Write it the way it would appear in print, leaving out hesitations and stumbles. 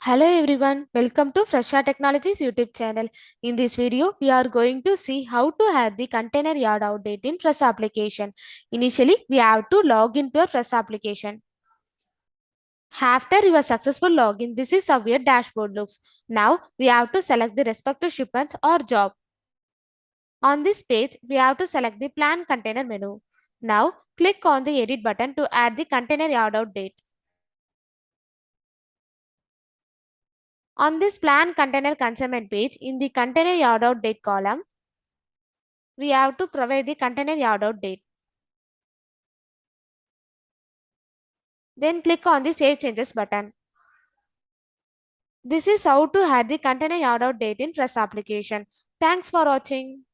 Hello everyone, welcome to Fresa Technologies YouTube channel. In this video, we are going to see how to add the container yard outdate in Fresa application. Initially, we have to log into your Fresa application. After your successful login, this is how your dashboard looks. Now, we have to select the respective shipments or job. On this page, we have to select the plan container menu. Now, click on the edit button to add the container yard out date. On this plan container consignment page, in the container yard out date column, we have to provide the container yard out date. Then click on the Save Changes button. This is how to add the container yard out date in Fresa application. Thanks for watching.